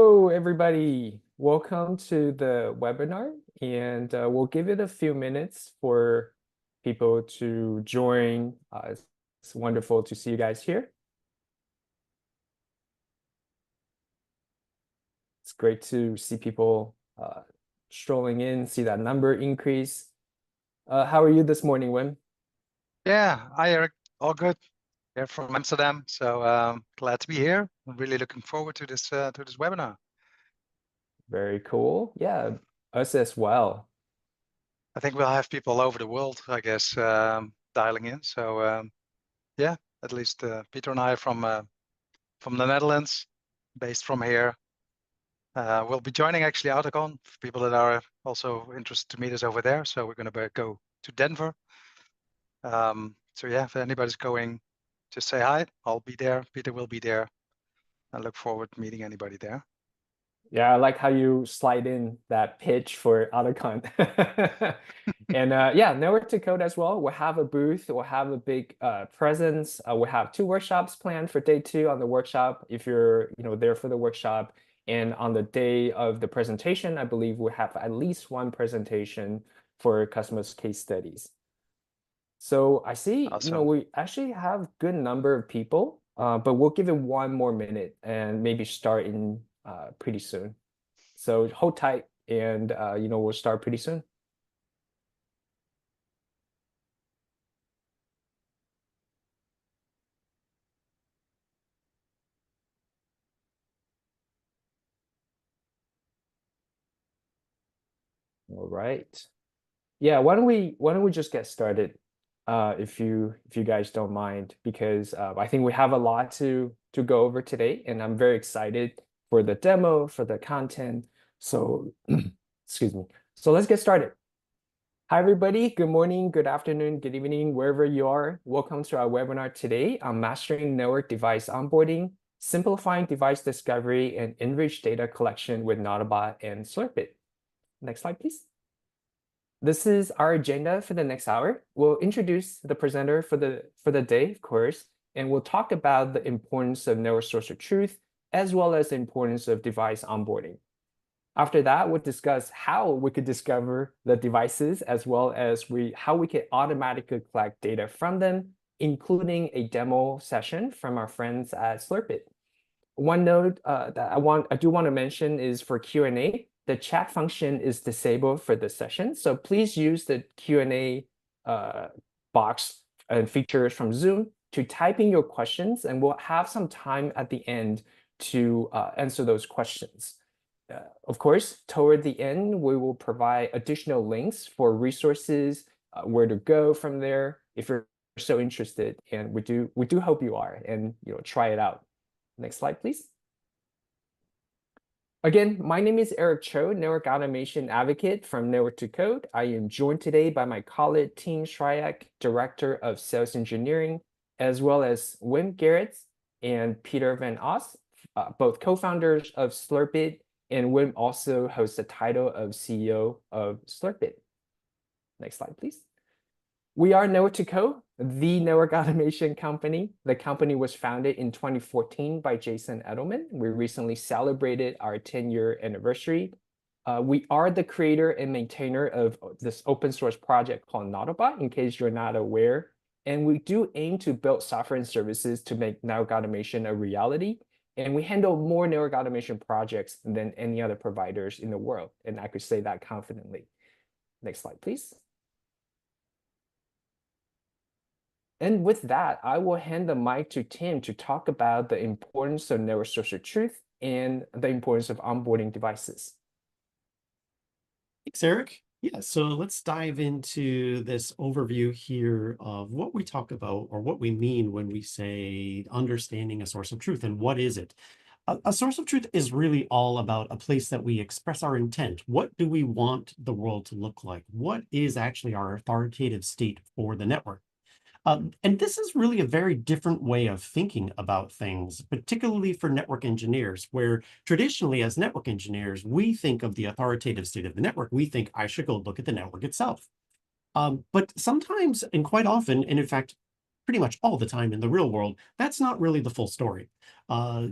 Hello, everybody. Welcome to the webinar, and we'll give it a few minutes for people to join. It's wonderful to see you guys here. It's great to see people strolling in, see that number increase. How are you this morning, Wim? Yeah, hi Eric. All good. Here from Amsterdam. So glad to be here. I'm really looking forward to this webinar. Very cool. Yeah, us as well. I think we'll have people all over the world, I guess, dialing in. So yeah, at least Peter and I are from the Netherlands, based from here. We'll be joining actually Autocon for people that are also interested to meet us over there. So we're going to go to Denver. So yeah, if anybody's going, just say hi. I'll be there. Peter will be there. I look forward to meeting anybody there. Yeah, I like how you slide in that pitch for AutoCon. And yeah, Network to Code as well. We'll have a booth. We'll have a big presence. We'll have 2 workshops planned for day 2 on the workshop if you're there for the workshop. And on the day of the presentation, I believe we'll have at least 1 presentation for customers' case studies. So I see, Awesome. we actually have good number of people, but we'll give it 1 more minute and maybe start in pretty soon. So hold tight and we'll start pretty soon. All right. Yeah, why don't we just get started if you guys don't mind, because I think we have a lot to go over today, and I'm very excited for the demo, for the content. So excuse me. So let's get started. Hi, everybody. Good morning, good afternoon, good evening, wherever you are. Welcome to our webinar today on Mastering Network Device Onboarding, Simplifying Device Discovery, and Enrich Data Collection with Nautobot and Slurp'it. Next slide, please. This is our agenda for the next hour. We'll introduce the presenter for the day, of course, and we'll talk about the importance of network source of truth, as well as the importance of device onboarding. After that, we'll discuss how we could discover the devices, as well as how we can automatically collect data from them, including a demo session from our friends at Slurp'it. One note that I do want to mention is for Q&A, the chat function is disabled for this session. So please use the Q&A box and features from Zoom to type in your questions, and we'll have some time at the end to answer those questions. Of course, toward the end, we will provide additional links for resources, where to go from there if you're so interested, and we do hope you are, and try it out. Next slide, please. Again, my name is Eric Cho, Network Automation Advocate from Network to Code. I am joined today by my colleague, Tim Shryak, Director of Sales Engineering, as well as Wim Garrett and Peter Van Os, both co-founders of Slurp'it, and Wim also hosts the title of CEO of Slurp'it. Next slide, please. We are Network to Code, the network automation company. The company was founded in 2014 by Jason Edelman. We recently celebrated our 10-year anniversary. We are the creator and maintainer of this open source project called Nautobot, in case you're not aware. And we do aim to build software and services to make network automation a reality. And we handle more network automation projects than any other providers in the world. And I could say that confidently. Next slide, please. And with that, I will hand the mic to Tim to talk about the importance of network source of truth and the importance of onboarding devices. Thanks, Eric. Yeah, so let's dive into this overview here of what we talk about, or what we mean when we say understanding a source of truth, and what is it? A source of truth is really all about a place that we express our intent. What do we want the world to look like? What is actually our authoritative state for the network? And this is really a very different way of thinking about things, particularly for network engineers, where traditionally as network engineers, we think of the authoritative state of the network. We think I should go look at the network itself. But sometimes, and quite often, and in fact, pretty much all the time in the real world, that's not really the full story.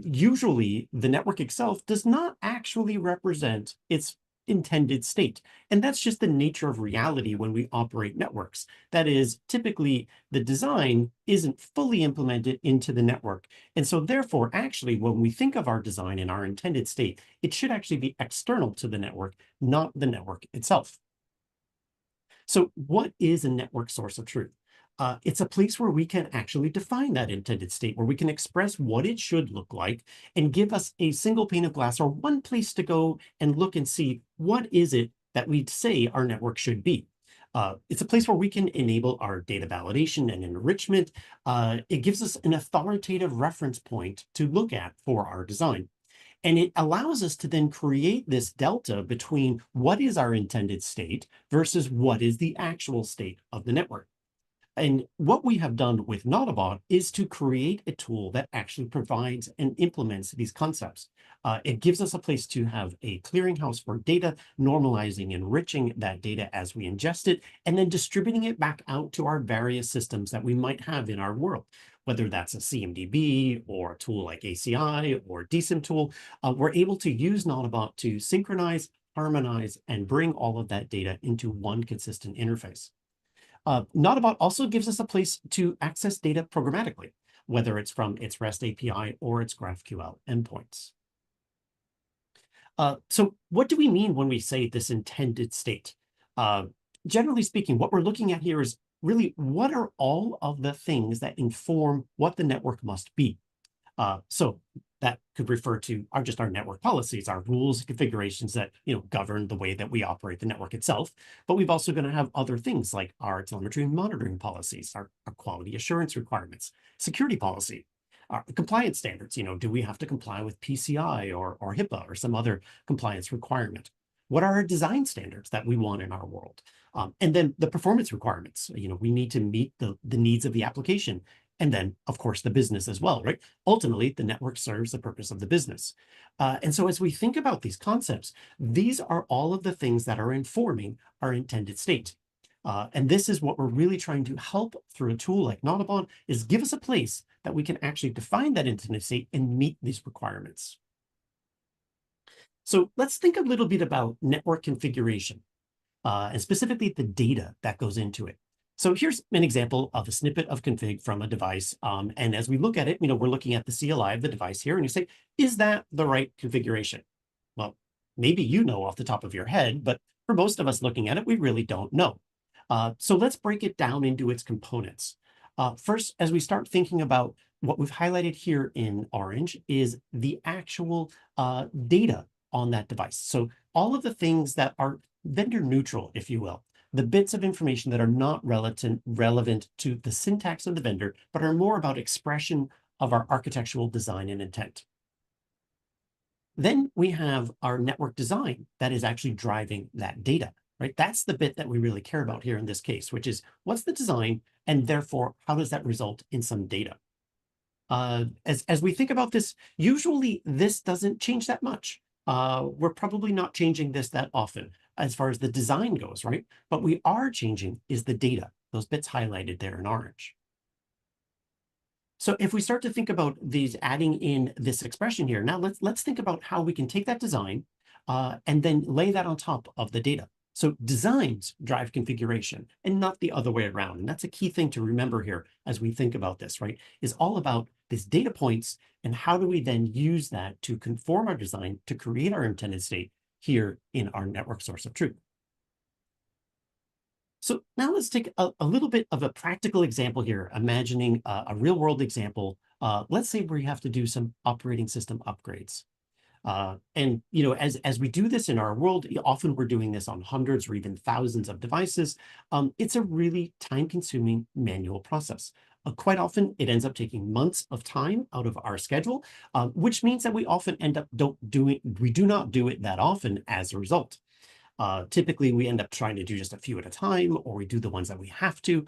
Usually, the network itself does not actually represent its intended state. And that's just the nature of reality when we operate networks. That is, typically, the design isn't fully implemented into the network. And so therefore, actually, when we think of our design in our intended state, it should actually be external to the network, not the network itself. So what is a network source of truth? It's a place where we can actually define that intended state, where we can express what it should look like and give us a single pane of glass or one place to go and look and see what is it that we'd say our network should be. It's a place where we can enable our data validation and enrichment. It gives us an authoritative reference point to look at for our design. And it allows us to then create this delta between what is our intended state versus what is the actual state of the network. And what we have done with Nautobot is to create a tool that actually provides and implements these concepts. It gives us a place to have a clearinghouse for data, normalizing, enriching that data as we ingest it, and then distributing it back out to our various systems that we might have in our world. Whether that's a CMDB or a tool like ACI or a DSIM tool, we're able to use Nautobot to synchronize, harmonize, and bring all of that data into one consistent interface. Nautobot also gives us a place to access data programmatically, whether it's from its REST API or its GraphQL endpoints. So what do we mean when we say this intended state? Generally speaking, what we're looking at here is really what are all of the things that inform what the network must be. So that could refer to just our network policies, our rules and configurations that govern the way that we operate the network itself. But we've also going to have other things like our telemetry and monitoring policies, our quality assurance requirements, security policy, our compliance standards. Do we have to comply with PCI or HIPAA or some other compliance requirement? What are our design standards that we want in our world? And then the performance requirements. We need to meet the needs of the application. And then, of course, the business as well, right? Ultimately, the network serves the purpose of the business. And so as we think about these concepts, these are all of the things that are informing our intended state. And this is what we're really trying to help through a tool like Nautobot, is give us a place that we can actually define that intended state and meet these requirements. So let's think a little bit about network configuration, and specifically the data that goes into it. So here's an example of a snippet of config from a device. And as we look at it, we're looking at the CLI of the device here, and you say, is that the right configuration? Well, maybe you know off the top of your head, but for most of us looking at it, we really don't know. So let's break it down into its components. First, as we start thinking about what we've highlighted here in orange is the actual data on that device. So all of the things that are vendor neutral, if you will, the bits of information that are not relevant to the syntax of the vendor, but are more about expression of our architectural design and intent. Then we have our network design that is actually driving that data, right? That's the bit that we really care about here in this case, which is what's the design, and therefore, how does that result in some data? As we think about this, usually this doesn't change that much. We're probably not changing this that often as far as the design goes, right? But we are changing is the data, those bits highlighted there in orange. So if we start to think about these adding in this expression here, now let's think about how we can take that design and then lay that on top of the data. So designs drive configuration and not the other way around. And that's a key thing to remember here as we think about this, right? Is all about these data points and how do we then use that to conform our design to create our intended state here in our network source of truth. So now let's take a little bit of a practical example here, imagining a real world example. Let's say where you have to do some operating system upgrades. And as we do this in our world, often we're doing this on hundreds or even thousands of devices. It's a really time-consuming manual process. Quite often, it ends up taking months of time out of our schedule, which means that we often end up we do not do it that often as a result. Typically, we end up trying to do just a few at a time, or we do the ones that we have to,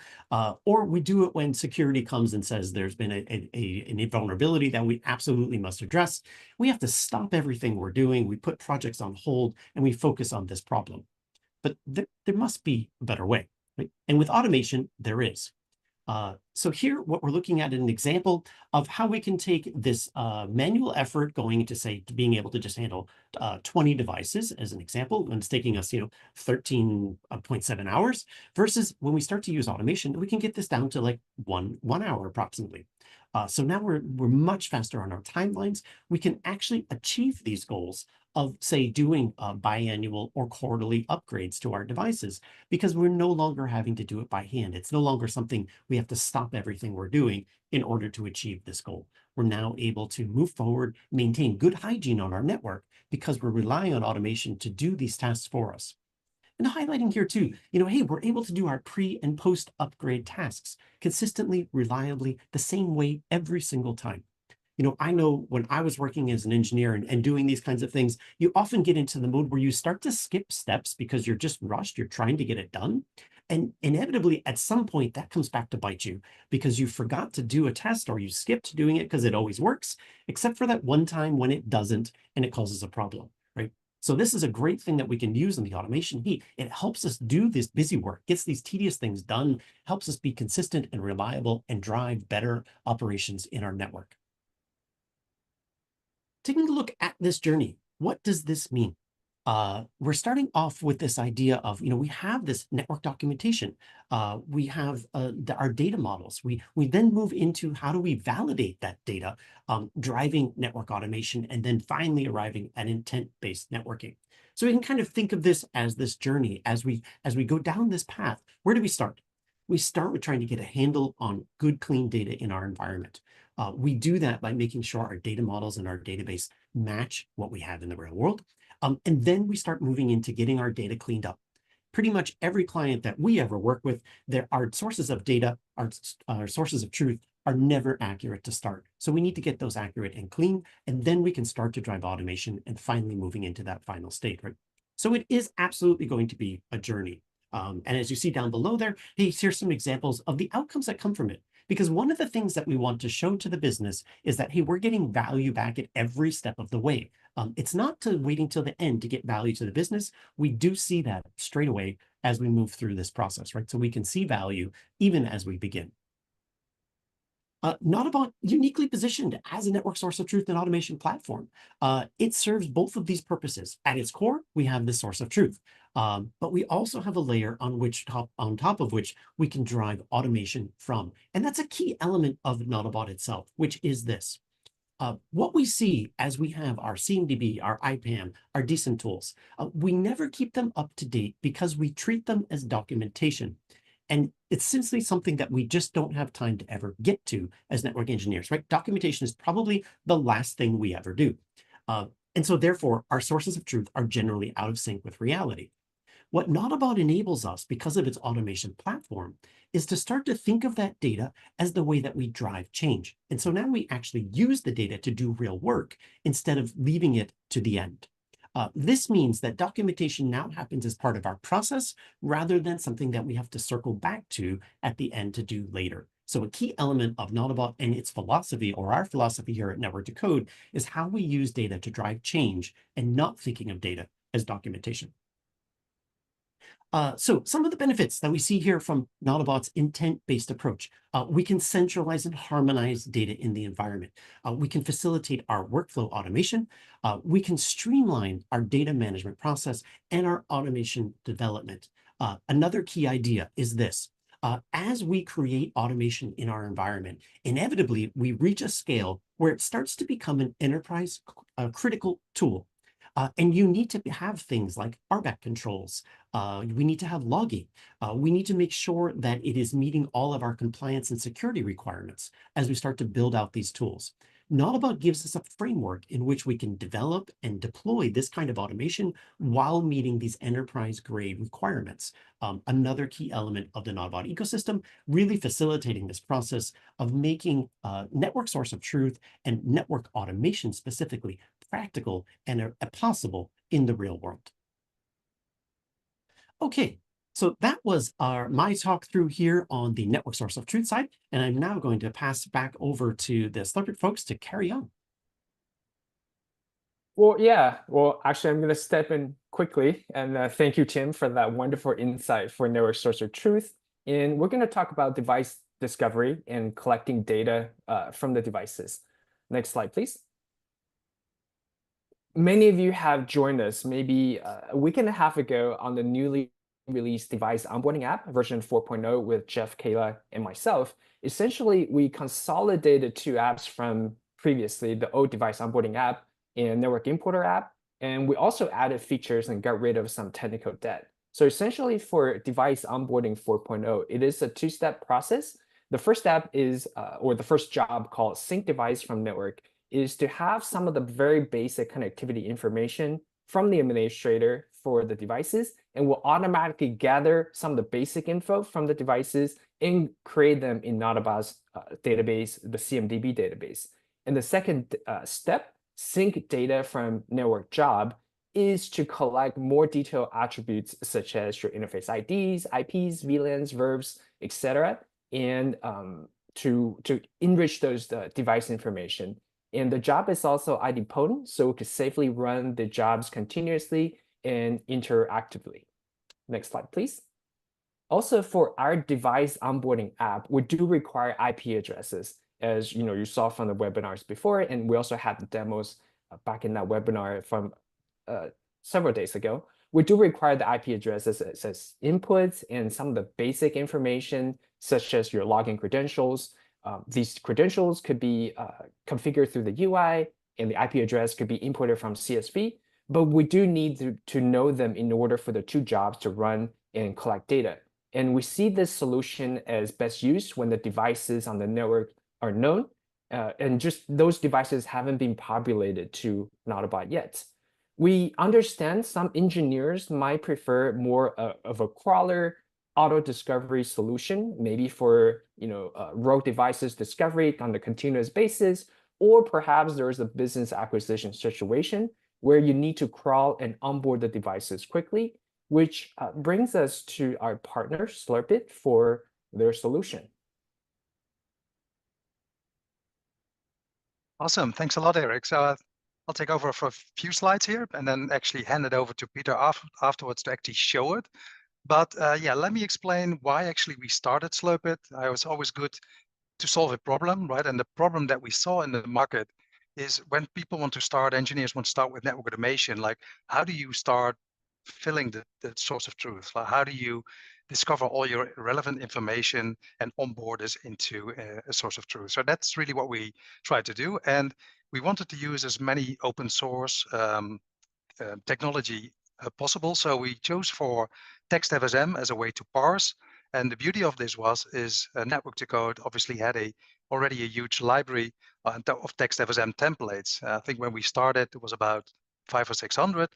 or we do it when security comes and says there's been an vulnerability that we absolutely must address. We have to stop everything we're doing. We put projects on hold and we focus on this problem. But there must be a better way, right? And with automation, there is. So here, what we're looking at is an example of how we can take this manual effort going into, say, being able to just handle 20 devices as an example, when it's taking us, 13.7 hours, versus when we start to use automation, we can get this down to like one hour approximately. So now we're much faster on our timelines. We can actually achieve these goals of, say, doing biannual or quarterly upgrades to our devices, because we're no longer having to do it by hand. It's no longer something we have to stop everything we're doing in order to achieve this goal. We're now able to move forward, maintain good hygiene on our network, because we're relying on automation to do these tasks for us. And highlighting here too, hey, we're able to do our pre and post upgrade tasks consistently, reliably, the same way every single time. I know when I was working as an engineer and doing these kinds of things, you often get into the mode where you start to skip steps because you're just rushed, you're trying to get it done. And inevitably, at some point, that comes back to bite you because you forgot to do a test or you skipped doing it because it always works, except for that one time when it doesn't and it causes a problem, right? So this is a great thing that we can use in the automation heat. It helps us do this busy work, gets these tedious things done, helps us be consistent and reliable and drive better operations in our network. Taking a look at this journey, what does this mean? We're starting off with this idea of, we have this network documentation. We have our data models. We then move into how do we validate that data, driving network automation, and then finally arriving at intent-based networking. So we can kind of think of this as this journey. As we go down this path, where do we start? We start with trying to get a handle on good, clean data in our environment. We do that by making sure our data models and our database match what we have in the real world. And then we start moving into getting our data cleaned up. Pretty much every client that we ever work with, our sources of data, our sources of truth are never accurate to start. So we need to get those accurate and clean, and then we can start to drive automation and finally moving into that final state, right? So it is absolutely going to be a journey. And as you see down below there, here's some examples of the outcomes that come from it. Because one of the things that we want to show to the business is that, hey, we're getting value back at every step of the way. It's not to waiting till the end to get value to the business. We do see that straight away as we move through this process, right? So we can see value even as we begin. Nautobot uniquely positioned as a network source of truth and automation platform. It serves both of these purposes. At its core, we have the source of truth, but we also have a layer on top of which we can drive automation from. And that's a key element of Nautobot itself, which is this. What we see as we have our CMDB, our IPAM, our decent tools, we never keep them up to date because we treat them as documentation. And it's simply something that we just don't have time to ever get to as network engineers, right? Documentation is probably the last thing we ever do. And so therefore, our sources of truth are generally out of sync with reality. What Nautobot enables us, because of its automation platform, is to start to think of that data as the way that we drive change. And so now we actually use the data to do real work instead of leaving it to the end. This means that documentation now happens as part of our process rather than something that we have to circle back to at the end to do later. So a key element of Nautobot and its philosophy, or our philosophy here at Network Decode, is how we use data to drive change and not thinking of data as documentation. So some of the benefits that we see here from Nautobot's intent-based approach. We can centralize and harmonize data in the environment. We can facilitate our workflow automation. We can streamline our data management process and our automation development. Another key idea is this. As we create automation in our environment, inevitably, we reach a scale where it starts to become an enterprise critical tool. And you need to have things like RBAC controls. We need to have logging. We need to make sure that it is meeting all of our compliance and security requirements as we start to build out these tools. Nautobot gives us a framework in which we can develop and deploy this kind of automation while meeting these enterprise-grade requirements. Another key element of the Nautobot ecosystem, really facilitating this process of making network source of truth and network automation specifically practical and possible in the real world. Okay, so that was my talk through here on the network source of truth side, and I'm now going to pass back over to the Slurp'it folks to carry on. Well, yeah. Well, actually, I'm going to step in quickly, and thank you, Tim, for that wonderful insight for network source of truth. And we're going to talk about device discovery and collecting data from the devices. Next slide, please. Many of you have joined us maybe a week and a half ago on the newly released device onboarding app, version 4.0 with Jeff, Kayla, and myself. Essentially, we consolidated two apps from previously, the old device onboarding app and network importer app. And we also added features and got rid of some technical debt. So essentially for device onboarding 4.0, it is a two-step process. The first step is, or the first job called sync device from network, is to have some of the very basic connectivity information from the administrator for the devices, and will automatically gather some of the basic info from the devices and create them in Nautobot's database, the CMDB database. And the second step, sync data from network job, is to collect more detailed attributes such as your interface IDs, IPs, VLANs, verbs, etc., and to enrich those device information. And the job is also idempotent, so we can safely run the jobs continuously and interactively. Next slide, please. Also, for our device onboarding app, we do require IP addresses, as you saw from the webinars before, and we also had the demos back in that webinar from several days ago. We do require the IP addresses as inputs and some of the basic information, such as your login credentials. These credentials could be configured through the UI, and the IP address could be imported from CSV, but we do need to know them in order for the two jobs to run and collect data. And we see this solution as best used when the devices on the network are known, and just those devices haven't been populated to Nautobot yet. We understand some engineers might prefer more of a crawler auto discovery solution, maybe for rogue devices discovery on a continuous basis, or perhaps there's a business acquisition situation where you need to crawl and onboard the devices quickly, which brings us to our partner Slurp'it for their solution. Awesome, thanks a lot, Eric. So I'll take over for a few slides here and then actually hand it over to Peter afterwards to actually show it. But yeah, let me explain why actually we started Slurp'it. It was always good to solve a problem, right? And the problem that we saw in the market is when people want to start, engineers want to start with network automation, like how do you start filling the source of truth? Like how do you discover all your relevant information and onboard this into a source of truth? So that's really what we tried to do. And we wanted to use as many open source technology possible. So we chose for TextFSM as a way to parse. And the beauty of this is Network to Code obviously had already a huge library of TextFSM templates. I think when we started, it was about 500 or 600.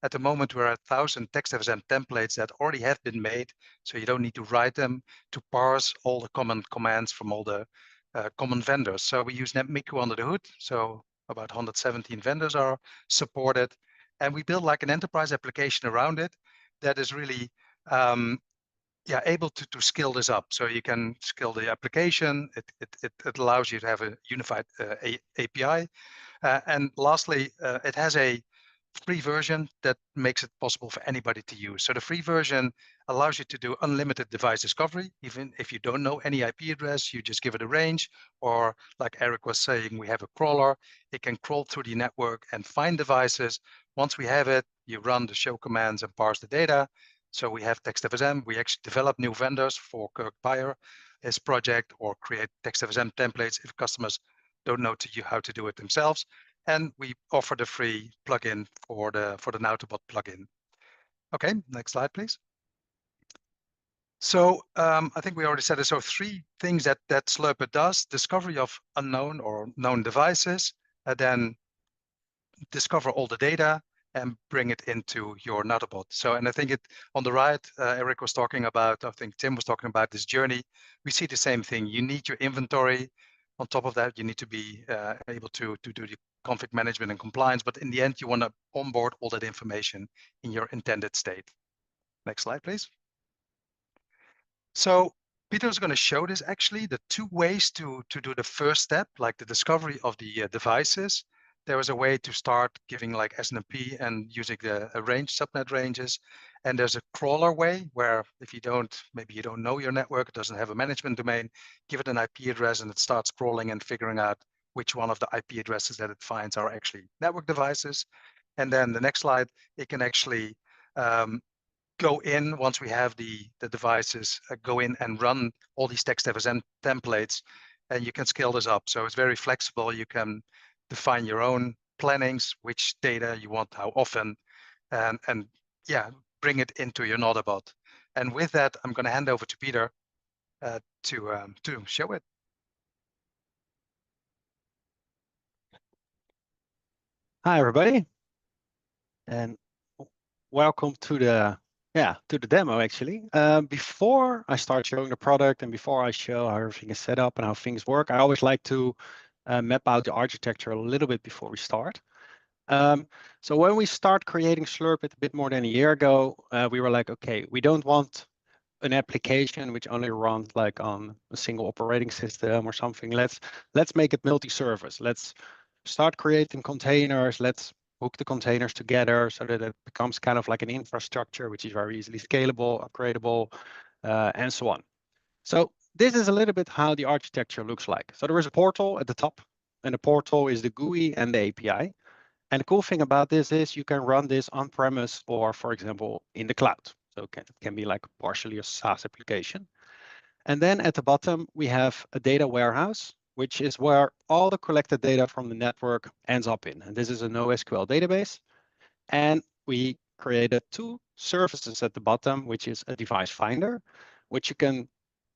At the moment, we're at 1,000 TextFSM templates that already have been made, so you don't need to write them to parse all the common commands from all the common vendors. So we use NetMiku under the hood, so about 117 vendors are supported. And we build like an enterprise application around it that is really able to scale this up. So you can scale the application. It allows you to have a unified API. And lastly, it has a free version that makes it possible for anybody to use. So the free version allows you to do unlimited device discovery. Even if you don't know any IP address, you just give it a range, or like Eric was saying, we have a crawler. It can crawl through the network and find devices. Once we have it, you run the show commands and parse the data. So we have TextFSM. We actually develop new vendors for Kirk Beyer, his project, or create TextFSM templates if customers don't know how to do it themselves. And we offer the free plugin for the Nautobot plugin. Okay, next slide, please. So I think we already said it. So 3 things that Slurp'it does: discovery of unknown or known devices, then discover all the data and bring it into your Nautobot. So, and I think on the right, Eric was talking about, I think Tim was talking about this journey. We see the same thing. You need your inventory. On top of that, you need to be able to do the config management and compliance. But in the end, you want to onboard all that information in your intended state. Next slide, please. So Peter is going to show this actually, the 2 ways to do the first step, like the discovery of the devices. there was a way to start giving like SNMP and using the range subnet ranges. And there's a crawler way where if you don't, maybe you don't know your network, it doesn't have a management domain, give it an IP address and it starts crawling and figuring out which one of the IP addresses that it finds are actually network devices. And then the next slide, it can actually go in once we have the devices, go in and run all these text FSM templates, and you can scale this up. So it's very flexible. You can define your own plannings, which data you want, how often, and yeah, bring it into your Nautobot. And with that, I'm going to hand over to Peter to show it. Hi, everybody, and welcome to the demo. Actually, before I start showing the product and before I show how everything is set up and how things work, I always like to map out the architecture a little bit before we start. So when we start creating Slurp'it a bit more than a year ago, we were like, okay, we don't want an application which only runs like on a single operating system or something. Let's make it multi-service. Let's start creating containers. Let's hook the containers together so that it becomes kind of like an infrastructure which is very easily scalable, upgradable, and so on. So this is a little bit how the architecture looks like. So there is a portal at the top, and the portal is the GUI and the API. And the cool thing about this is you can run this on-premise or, for example, in the cloud. So it can be like partially a SaaS application. And then at the bottom, we have a data warehouse, which is where all the collected data from the network ends up in. And this is a NoSQL database. And we created two services at the bottom, which is a device finder, which you can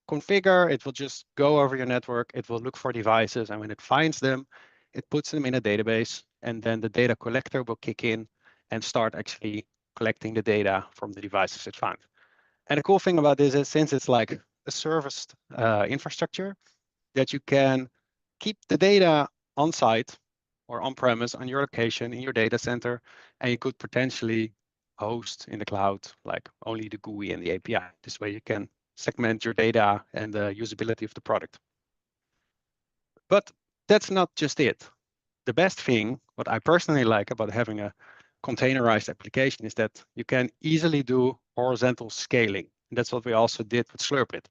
configure. It will just go over your network. It will look for devices. And when it finds them, it puts them in a database. And then the data collector will kick in and start actually collecting the data from the devices it found. And the cool thing about this is since it's like a serviced infrastructure, that you can keep the data on site or on premise on your location in your data center, and you could potentially host in the cloud like only the GUI and the API. This way you can segment your data and the usability of the product. But that's not just it. The best thing, what I personally like about having a containerized application is that you can easily do horizontal scaling. And that's what we also did with Slurp'it.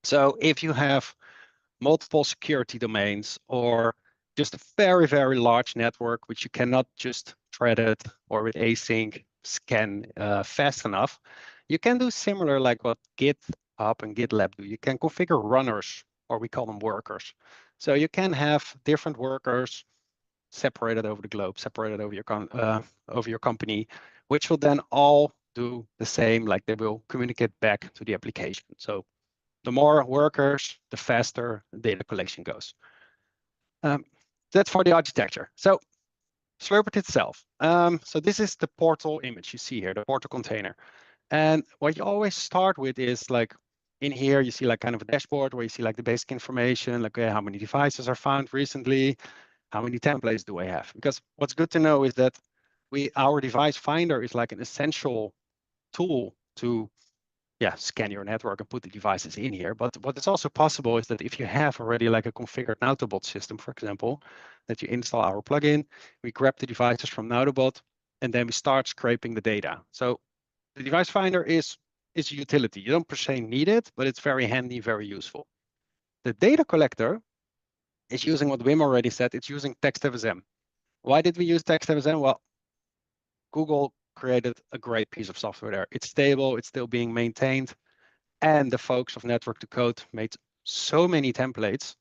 So if you have multiple security domains or just a very, very large network, which you cannot just thread it or with async scan fast enough, you can do similar like what GitHub and GitLab do. You can configure runners, or we call them workers. So you can have different workers separated over the globe, separated over your company, which will then all do the same, like they will communicate back to the application. So the more workers, the faster data collection goes. That's for the architecture. So Slurp'it itself. So this is the portal image you see here, the portal container. And what you always start with is like in here, you see like kind of a dashboard where you see like the basic information, like how many devices are found recently, how many templates do I have? Because what's good to know is that our device finder is like an essential tool to scan your network and put the devices in here. But what is also possible is that if you have already like a configured Nautobot system, for example, that you install our plugin, we grab the devices from Nautobot, and then we start scraping the data. So the device finder is a utility. You don't per se need it, but it's very handy, very useful. The data collector is using what Wim already said. It's using TextFSM. Why did we use TextFSM? Well, Google created a great piece of software there. It's stable, it's still being maintained. And the folks of Network to Code made so many templates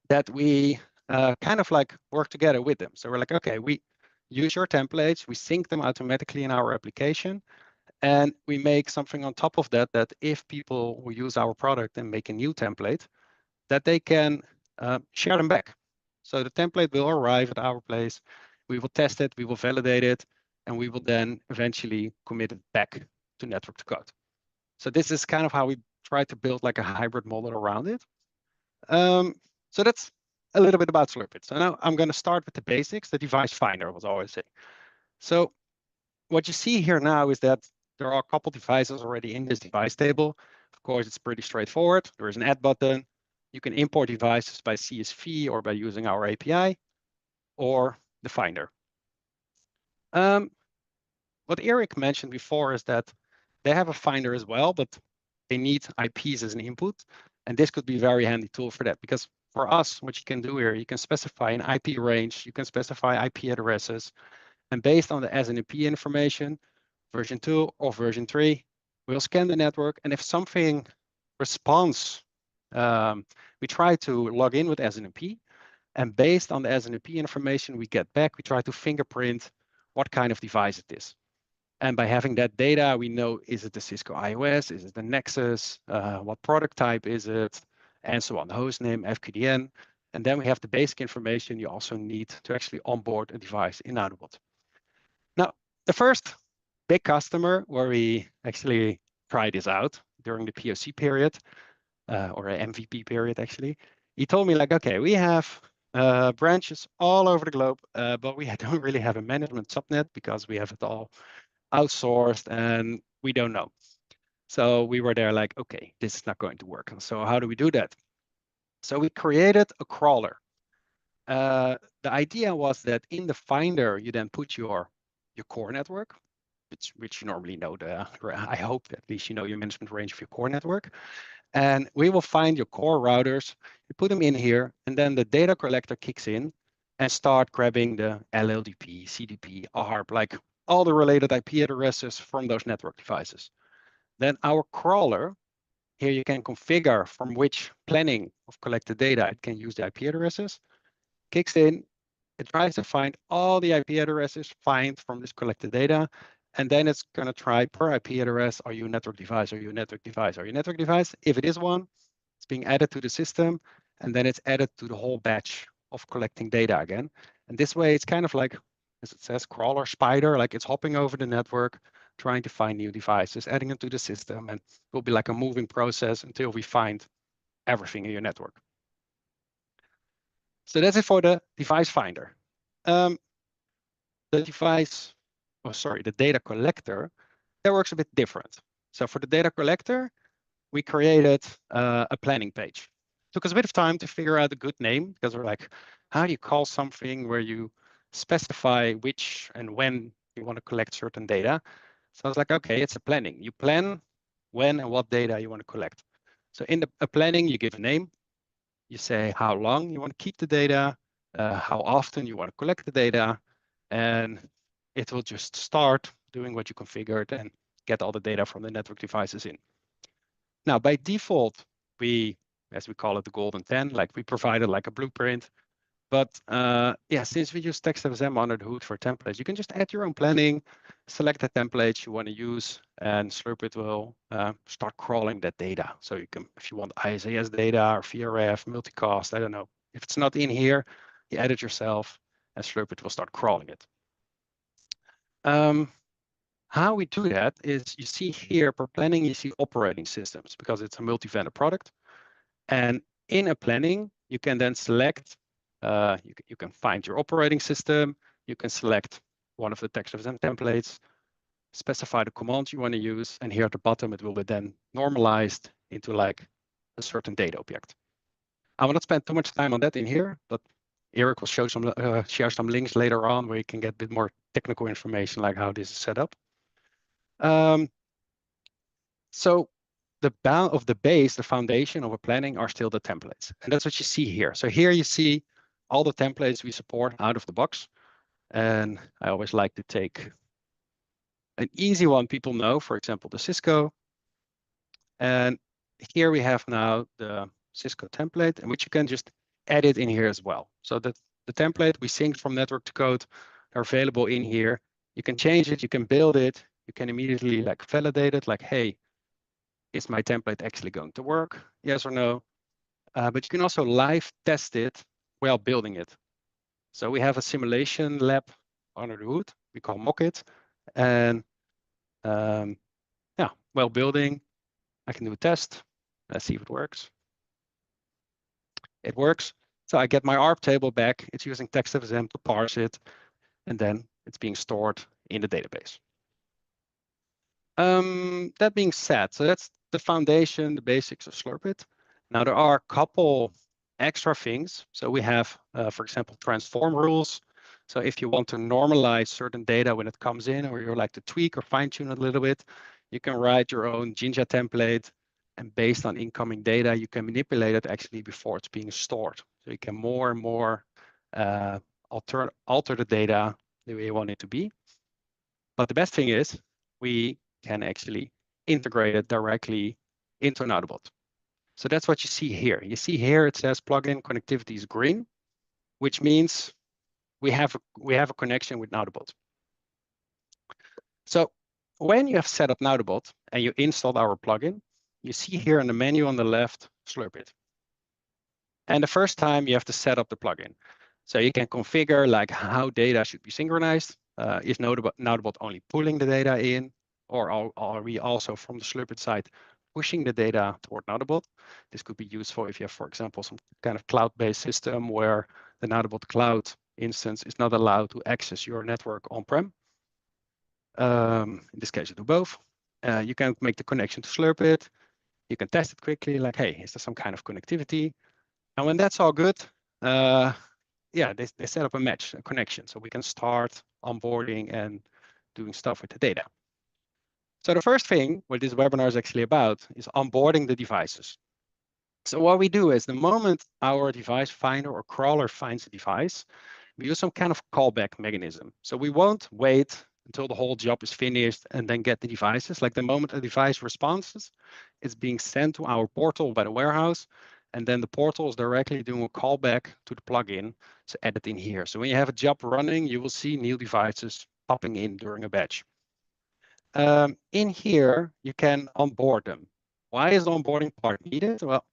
that we kind of like work together with them. So we're like, okay, we use your templates, we sync them automatically in our application, and we make something on top of that, that if people will use our product and make a new template, that they can share them back. So the template will arrive at our place, we will test it, we will validate it, and we will then eventually commit it back to Network to Code. So this is kind of how we try to build like a hybrid model around it. So that's a little bit about Slurp'it. So now I'm going to start with the basics. The device finder was always saying. So what you see here now is that there are a couple devices already in this device table. Of course, it's pretty straightforward. There is an add button. You can import devices by CSV or by using our API, or the finder. What Eric mentioned before is that they have a finder as well, but they need IPs as an input. And this could be a very handy tool for that, because for us, what you can do here, you can specify an IP range, you can specify IP addresses, and based on the SNMP information, version 2 or version 3, we'll scan the network, and if something responds, we try to log in with SNMP, and based on the SNMP information we get back, we try to fingerprint what kind of device it is. And by having that data, we know, is it the Cisco iOS? Is it the Nexus? What product type is it? And so on, host name, FQDN. And then we have the basic information you also need to actually onboard a device in Nautobot. Now, the first big customer where we actually tried this out during the POC period, or an MVP period actually, he told me like, okay, we have branches all over the globe, but we don't really have a management subnet because we have it all outsourced and we don't know. So we were there like, okay, this is not going to work. So how do we do that? So we created a crawler. The idea was that in the finder, you then put your core network, which you normally know I hope at least you know your management range of your core network. And we will find your core routers, you put them in here, and then the data collector kicks in and start grabbing the LLDP, CDP, ARP, like all the related IP addresses from those network devices. Then our crawler, here you can configure from which planning of collected data it can use the IP addresses, kicks in, it tries to find all the IP addresses find from this collected data, and then it's going to try per IP address, are you a network device, are you a network device, are you a network device? If it is one, it's being added to the system, and then it's added to the whole batch of collecting data again. And this way, it's kind of like, as it says, crawler, spider, like it's hopping over the network, trying to find new devices, adding them to the system, and it will be like a moving process until we find everything in your network. So that's it for the device finder. The data collector, that works a bit different. So for the data collector, we created a planning page. Took us a bit of time to figure out a good name, because we're like, how do you call something where you specify which and when you want to collect certain data? So I was like, okay, it's a planning. You plan when and what data you want to collect. So in the planning, you give a name. You say how long you want to keep the data, how often you want to collect the data, and it will just start doing what you configured and get all the data from the network devices in. Now, by default, we, as we call it, the golden 10, like we provided like a blueprint. But yeah, since we use TextFSM under the hood for templates, you can just add your own planning, select the templates you want to use, and Slurp'it will start crawling that data. So you can, if you want ISAS data or VRF, multicast, I don't know. If it's not in here, you add it yourself, and Slurp'it will start crawling it. How we do that is you see here per planning, you see operating systems because it's a multi-vendor product. And in a planning, you can then select, you can find your operating system, you can select one of the TextFSM templates, specify the commands you want to use, and here at the bottom, it will be then normalized into like a certain data object. I will not spend too much time on that in here, but Eric will show some, share some links later on where you can get a bit more technical information like how this is set up. So the base, the foundation of a planning are still the templates. And that's what you see here. So here you see all the templates we support out of the box. And I always like to take an easy one people know, for example, the Cisco. And here we have now the Cisco template, and which you can just edit in here as well. So that the template we synced from network to code are available in here. You can change it, you can build it, you can immediately like validate it, like, hey, is my template actually going to work? Yes or no? But you can also live test it while building it. So we have a simulation lab under the hood, we call Mockit. And yeah, while building, I can do a test. Let's see if it works. It works. So I get my ARP table back. It's using TextFSM to parse it, and then it's being stored in the database. That being said, so that's the foundation, the basics of Slurp'it. Now there are a couple extra things. So we have, for example, transform rules. So if you want to normalize certain data when it comes in, or you like to tweak or fine tune it a little bit, you can write your own Jinja template, and based on incoming data, you can manipulate it actually before it's being stored. So you can more and more alter the data the way you want it to be. But the best thing is we can actually integrate it directly into Nautobot. So that's what you see here. You see here it says plugin connectivity is green, which means we have a connection with Nautobot. So when you have set up Nautobot and you installed our plugin, you see here in the menu on the left, Slurp'it. And the first time you have to set up the plugin. So you can configure like how data should be synchronized. Is Nautobot only pulling the data in, or are we also from the Slurp'it side pushing the data toward Nautobot? This could be useful if you have, for example, some kind of cloud-based system where the Nautobot cloud instance is not allowed to access your network on-prem. In this case, you do both. You can make the connection to Slurp'it. You can test it quickly, like, hey, is there some kind of connectivity? And when that's all good, yeah, they set up a connection, so we can start onboarding and doing stuff with the data. So the first thing what this webinar is actually about is onboarding the devices. So what we do is the moment our device finder or crawler finds a device, we use some kind of callback mechanism. So we won't wait until the whole job is finished and then get the devices. Like the moment a device responds, it's being sent to our portal by the warehouse. And then the portal is directly doing a callback to the plugin to add it in here. So when you have a job running, you will see new devices popping in during a batch. In here, you can onboard them. Why is the onboarding part needed? Well,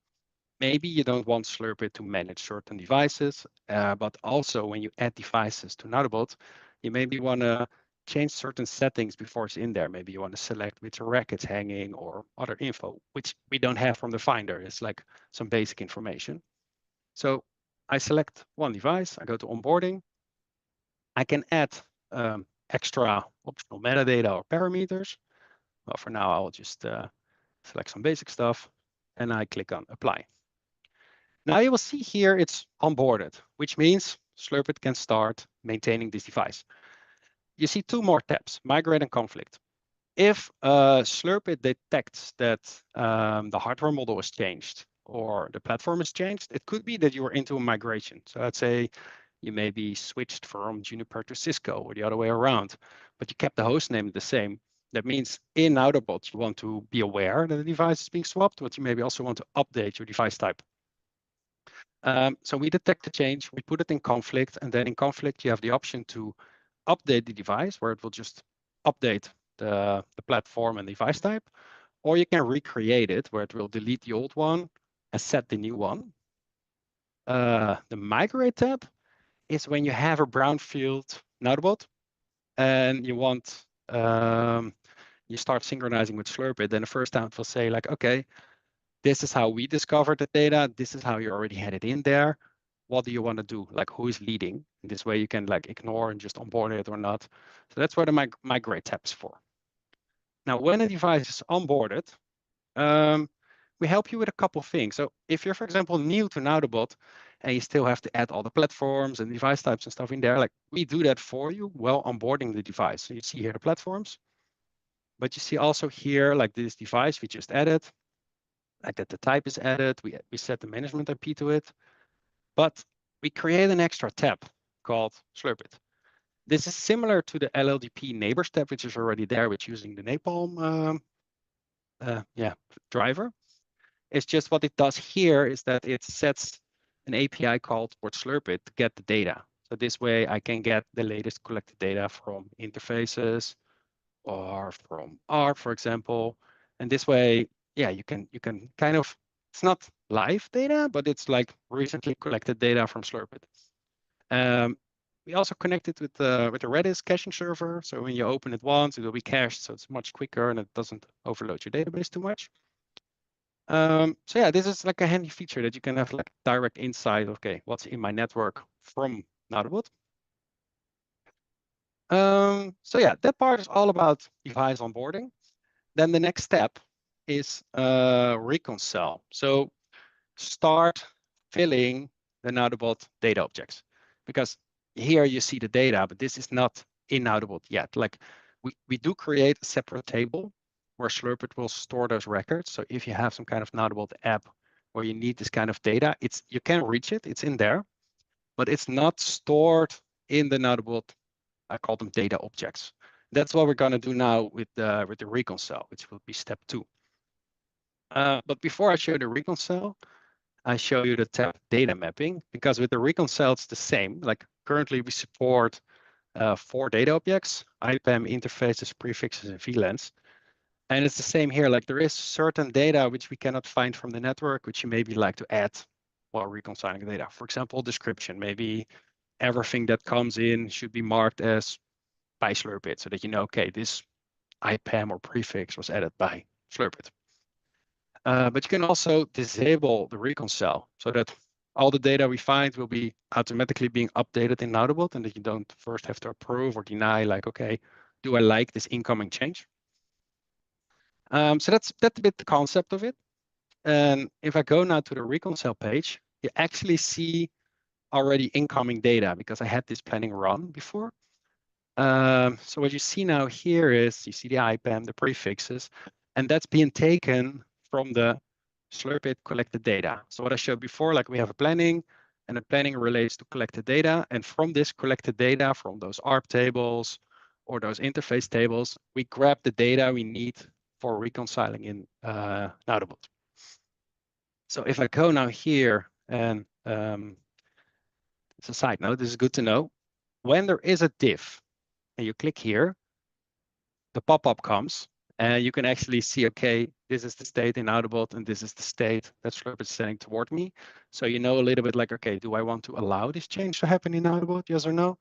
maybe you don't want Slurp'it to manage certain devices, but also when you add devices to Nautobot, you maybe want to change certain settings before it's in there. Maybe you want to select which rack it's hanging or other info, which we don't have from the finder. It's like some basic information. So I select one device, I go to onboarding. I can add extra optional metadata or parameters. Well, for now, I'll just select some basic stuff and I click on apply. Now you will see here it's onboarded, which means Slurp'it can start maintaining this device. You see two more tabs, migrate and conflict. If Slurp'it detects that the hardware model is changed or the platform is changed, it could be that you are into a migration. So let's say you maybe switched from Juniper to Cisco or the other way around, but you kept the host name the same. That means in Nautobot, you want to be aware that the device is being swapped, but you maybe also want to update your device type. So we detect the change, we put it in conflict, and then in conflict, you have the option to update the device where it will just update the platform and device type, or you can recreate it where it will delete the old one and set the new one. The migrate tab is when you have a brownfield Nautobot and you want, you start synchronizing with Slurp'it, then the first time it will say like, okay, this is how we discovered the data. This is how you already had it in there. What do you want to do? Like who is leading? In this way you can like ignore and just onboard it or not. So that's what the migrate tab is for. Now, when a device is onboarded, we help you with a couple of things. So if you're, for example, new to Nautobot and you still have to add all the platforms and device types and stuff in there, like we do that for you while onboarding the device. So you see here the platforms, but you see also here like this device we just added, like that the type is added, we set the management IP to it, but we create an extra tab called Slurp'it. This is similar to the LLDP neighbors tab, which is already there, which using the Napalm driver. It's just what it does here is that it sets an API call towards Slurp'it to get the data. So this way I can get the latest collected data from interfaces or from ARP, for example. And this way, yeah, you can kind of, it's not live data, but it's like recently collected data from Slurp'it. We also connected with the Redis caching server. So when you open it once, it will be cached, so it's much quicker and it doesn't overload your database too much. So yeah, this is like a handy feature that you can have like direct insight. Okay, what's in my network from Nautobot. So yeah, that part is all about device onboarding. Then the next step is reconcile. So start filling the Nautobot data objects, because here you see the data, but this is not in Nautobot yet. Like we do create a separate table where Slurp'it will store those records. So if you have some kind of Nautobot app where you need this kind of data, you can reach it, it's in there, but it's not stored in the Nautobot. I call them data objects. That's what we're going to do now with the reconcile, which will be step 2. But before I show the reconcile, I show you the tab data mapping, because with the reconcile, it's the same. Like currently we support 4 data objects, IPAM, interfaces, prefixes, and VLANs. And it's the same here. Like there is certain data which we cannot find from the network, which you maybe like to add while reconciling data. For example, description. Maybe everything that comes in should be marked as by Slurp'it, so that you know, okay, this IPAM or prefix was added by Slurp'it. But you can also disable the reconcile so that all the data we find will be automatically being updated in Nautobot, and that you don't first have to approve or deny, like, okay, do I like this incoming change? So that's a bit the concept of it. And if I go now to the reconcile page, you actually see already incoming data because I had this planning run before. So what you see now here is you see the IPAM, the prefixes, and that's being taken from the Slurp'it collected data. So what I showed before, like we have a planning, and the planning relates to collected data. And from this collected data, from those ARP tables or those interface tables, we grab the data we need for reconciling in Nautobot. So if I go now here, and it's a side note, this is good to know. When there is a diff, and you click here, the pop-up comes, and you can actually see, okay, this is the state in Nautobot, and this is the state that Slurp is sending toward me. So you know a little bit like, okay, do I want to allow this change to happen in Nautobot, yes or no?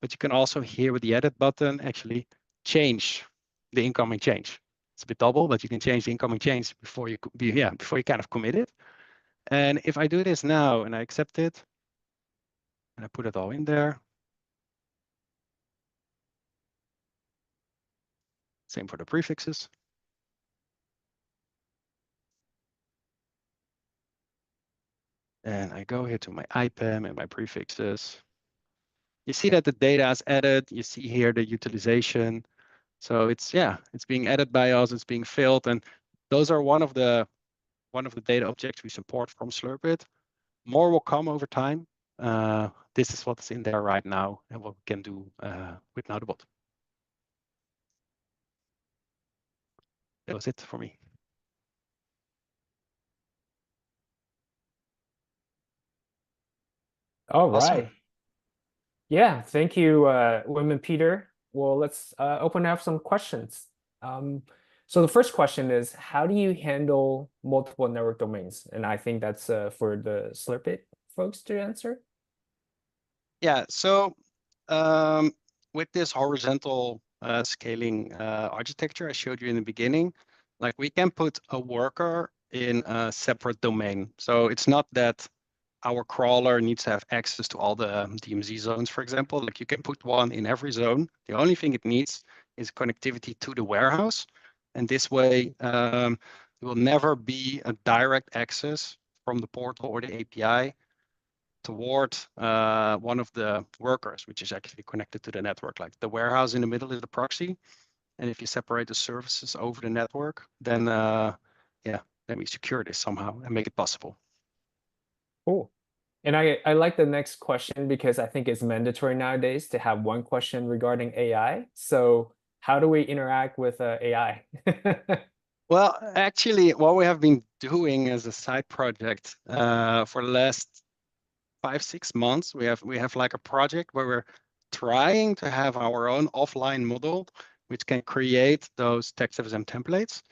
But you can also here with the edit button actually change the incoming change. It's a bit double, but you can change the incoming change before you kind of commit it. And if I do this now and I accept it, and I put it all in there, same for the prefixes. And I go here to my IPAM and my prefixes. You see that the data is added. You see here the utilization. So it's being added by us. It's being filled, and those are one of the data objects we support from Slurp'it. More will come over time. This is what's in there right now, and what we can do with Nautobot. That was it for me. All right. Awesome. Yeah, thank you, Wim and Peter. Well, let's open up some questions. So the first question is, how do you handle multiple network domains? And I think that's for the Slurp'it folks to answer. Yeah, so with this horizontal scaling architecture I showed you in the beginning, like we can put a worker in a separate domain. So it's not that our crawler needs to have access to all the DMZ zones, for example. Like you can put one in every zone. The only thing it needs is connectivity to the warehouse. And this way, there will never be a direct access from the portal or the API toward one of the workers, which is actually connected to the network. Like the warehouse in the middle is the proxy. And if you separate the services over the network, then then we secure this somehow and make it possible. Cool. And I like the next question because I think it's mandatory nowadays to have one question regarding AI. So how do we interact with AI? Well, actually, what we have been doing as a side project for the last 5-6 months, we have like a project where we're trying to have our own offline model, which can create those TextFSM templates.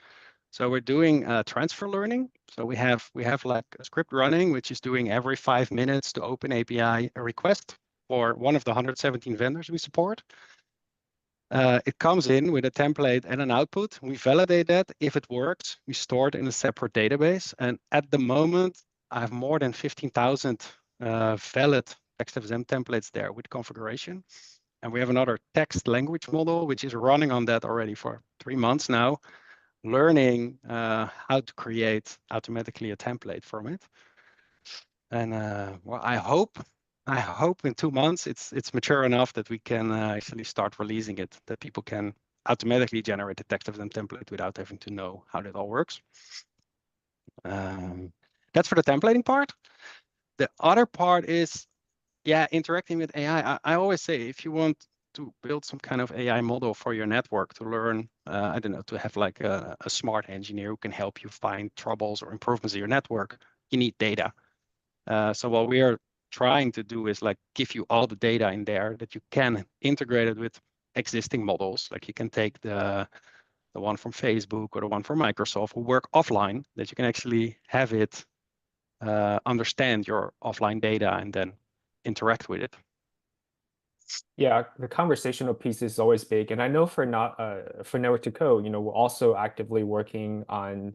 So we're doing transfer learning. So we have like a script running, which is doing every 5 minutes to open API a request for one of the 117 vendors we support. It comes in with a template and an output. We validate that. If it works, we store it in a separate database. And at the moment, I have more than 15,000 valid TextFSM templates there with configuration. And we have another text language model, which is running on that already for 3 months now, learning how to create automatically a template from it. And well, I hope I hope in 2 months it's mature enough that we can actually start releasing it, that people can automatically generate the text of them template without having to know how that all works. That's for the templating part. The other part is, yeah, interacting with AI. I always say, if you want to build some kind of AI model for your network to learn, I don't know, to have like a smart engineer who can help you find troubles or improvements in your network, you need data. So what we are trying to do is like give you all the data in there that you can integrate it with existing models. Like you can take the one from Facebook or the one from Microsoft who work offline, that you can actually have it understand your offline data and then interact with it. Yeah, the conversational piece is always big, and I know for not for Network to Code, you know, we're also actively working on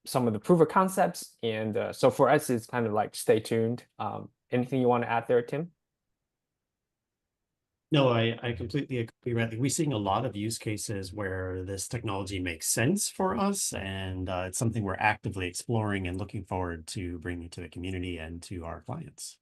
some of the proof of concepts, and so for us, it's kind of like stay tuned. Anything you want to add there, Tim? No, I completely agree, Radley. We're seeing a lot of use cases where this technology makes sense for us, and it's something we're actively exploring and looking forward to bringing to the community and to our clients.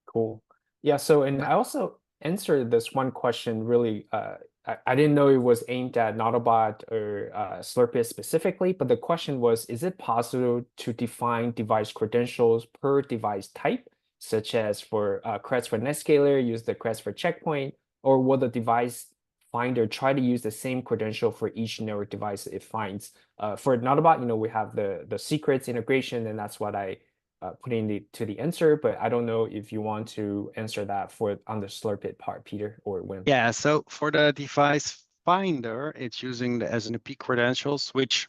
Cool. Yeah, so and I also answered this one question really, I didn't know it was aimed at Nautobot or Slurp'it specifically, but the question was, is it possible to define device credentials per device type, such as for creds for Netscaler, use the creds for checkpoint, or will the device finder try to use the same credential for each network device it finds? For Nautobot, you know, we have the secrets integration, and that's what I put in the answer, but I don't know if you want to answer that for on the Slurp'it part, Peter or Wim. Yeah, so for the device finder, it's using the SNMP credentials, which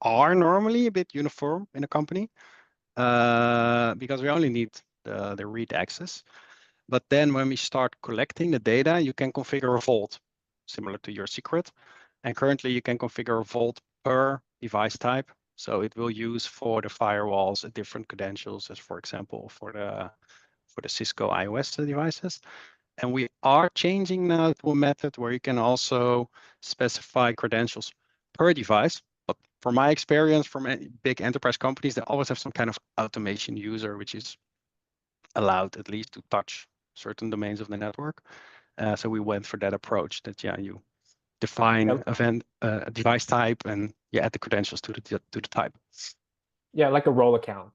are normally a bit uniform in a company because we only need the read access. But then when we start collecting the data, you can configure a vault similar to your secret. And currently you can configure a vault per device type. So it will use for the firewalls different credentials, as for example, for the Cisco iOS devices. And we are changing now to a method where you can also specify credentials per device. But from my experience from big enterprise companies, they always have some kind of automation user, which is allowed at least to touch certain domains of the network. So we went for that approach that, yeah, you define a device type and you add the credentials to the type. Yeah, like a role account.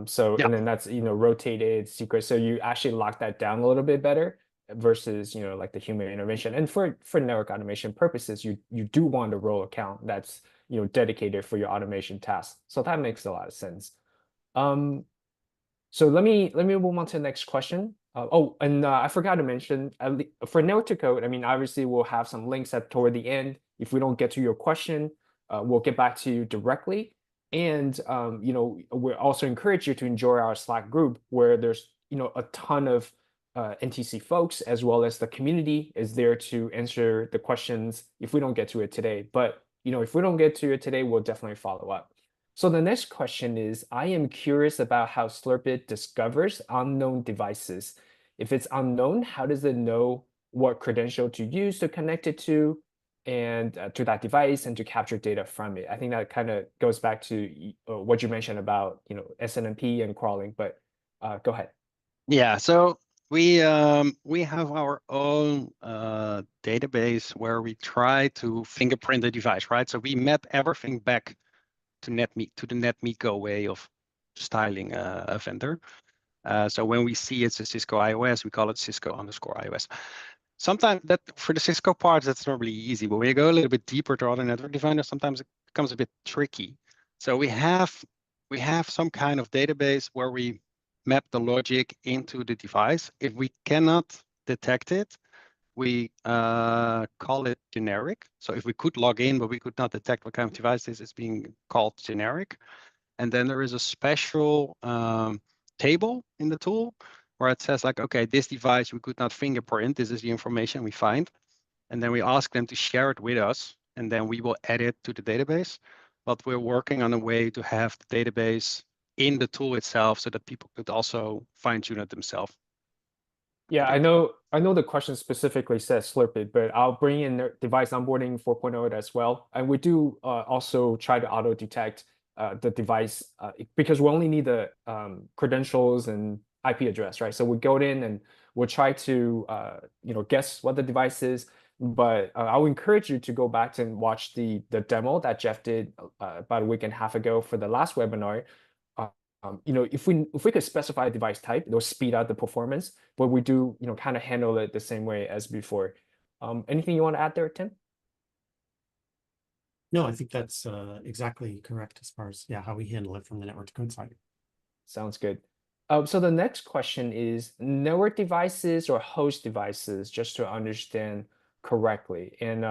So Yeah. and then that's, you know, rotated secret. So you actually lock that down a little bit better versus, you know, like the human intervention. And for network automation purposes, you do want a role account that's, you know, dedicated for your automation tasks. So that makes a lot of sense. So let me move on to the next question. And I forgot to mention, for Network to Code, I mean, obviously we'll have some links at toward the end. If we don't get to your question, we'll get back to you directly. And you know, we also encourage you to enjoy our Slack group where there's, you know, a ton of NTC folks, as well as the community is there to answer the questions if we don't get to it today. But you know, if we don't get to it today, we'll definitely follow up. So the next question is, I am curious about how Slurp'it discovers unknown devices. If it's unknown, how does it know what credential to use to connect it to and to that device and to capture data from it? I think that kind of goes back to what you mentioned about, you know, SNMP and crawling, but go ahead. Yeah, so we have our own database where we try to fingerprint the device, right? So we map everything back to the NetMeco way of styling a vendor. So when we see it's a Cisco iOS, we call it Cisco_iOS. Sometimes that for the Cisco parts, that's normally easy, but when you go a little bit deeper to other network definders, sometimes it becomes a bit tricky. So we have some kind of database where we map the logic into the device. If we cannot detect it, we call it generic. So if we could log in, but we could not detect what kind of device this is, being called generic. And then there is a special table in the tool where it says like, okay, this device we could not fingerprint. This is the information we find. And then we ask them to share it with us, and then we will add it to the database. But we're working on a way to have the database in the tool itself so that people could also fine tune it themselves. Yeah, I know the question specifically says Slurp'it, but I'll bring in the device onboarding 4.0 as well. And we do also try to auto detect the device because we only need the credentials and IP address, right? So we go in and we'll try to guess what the device is. But I would encourage you to go back and watch the demo that Jeff did about a week and a half ago for the last webinar. If we could specify a device type, it'll speed out the performance. But we do kind of handle it the same way as before. Anything you want to add there, Tim? No, I think that's exactly correct as far as how we handle it from the network to code side. Sounds good. So the next question is network devices or host devices, just to understand correctly. And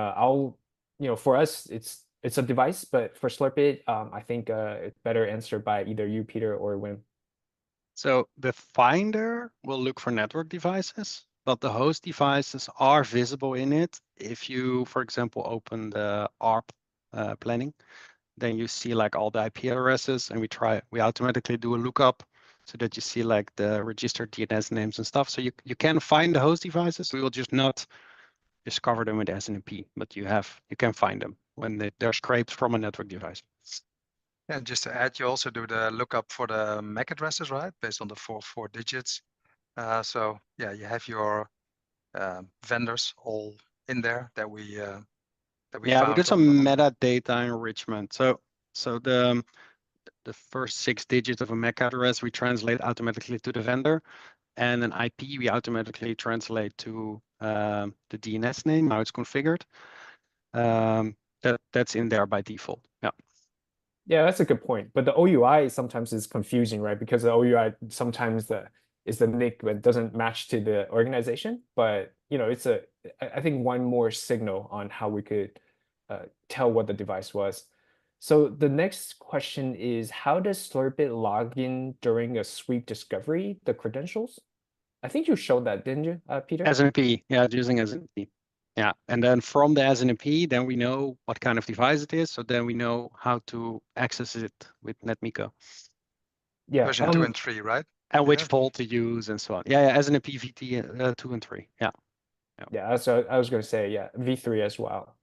for us, it's a device, but for Slurp'it, I think it's better answered by either you, Peter, or Wim. So the finder will look for network devices, but the host devices are visible in it. If you, for example, open the ARP planning, then you see like all the IP addresses, and we automatically do a lookup so that you see like the registered DNS names and stuff. So you can find the host devices. We will just not discover them with SNMP, but you can find them when they're scraped from a network device. And just to add, you also do the lookup for the MAC addresses, right? Based on the four digits. So yeah, you have your vendors all in there that we Yeah, we found did some on metadata enrichment. So the first 6 digits of a MAC address we translate automatically to the vendor, and an IP we automatically translate to the DNS name, how it's configured. That's in there by default. Yeah. Yeah, that's a good point. But the OUI sometimes is confusing, right? Because the OUI sometimes is the NIC, but doesn't match to the organization. But it's I think one more signal on how we could tell what the device was. So the next question is, how does Slurp'it log in during a sweep discovery, the credentials? I think you showed that, didn't you, Peter? SNMP, yeah, using SNMP. Yeah, and then from the SNMP, then we know what kind of device it is. So then we know how to access it with NetMiko. Yeah, version 2 and 3, right? And which vault to use and so on. Yeah, SNMP VT 2 and 3. Yeah. Yeah, so I was going to say, yeah, V3 as well.